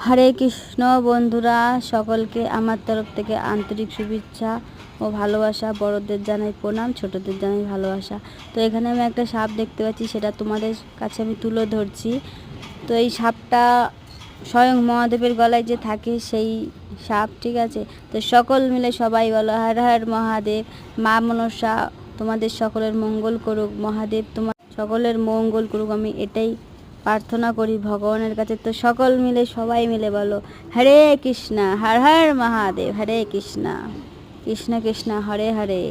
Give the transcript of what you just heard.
হরে কৃষ্ণ বন্ধুরা, সকলকে আমার তরফ থেকে আন্তরিক শুভেচ্ছা ও ভালোবাসা। বড়দের জানাই প্রণাম, ছোটদের জানাই ভালোবাসা। তো এখানে আমি একটা সাপ দেখতে পাচ্ছি, সেটা তোমাদের কাছে আমি তুলে ধরছি। তো এই সাপটা স্বয়ং মহাদেবের গলায় যে থাকে সেই সাপ, ঠিক আছে। তো সকল মিলে সবাই বলো হর হর মহাদেব। মা মনসা তোমাদের সকলের মঙ্গল করুক, মহাদেব তোমার সকলের মঙ্গল করুক, আমি এটাই প্রার্থনা করি ভগবানের কাছে। তো সকল মিলে সবাই মিলে বলো হরে কৃষ্ণা, হর হর মহাদেব, হরে কৃষ্ণা কৃষ্ণ কৃষ্ণ হরে হরে।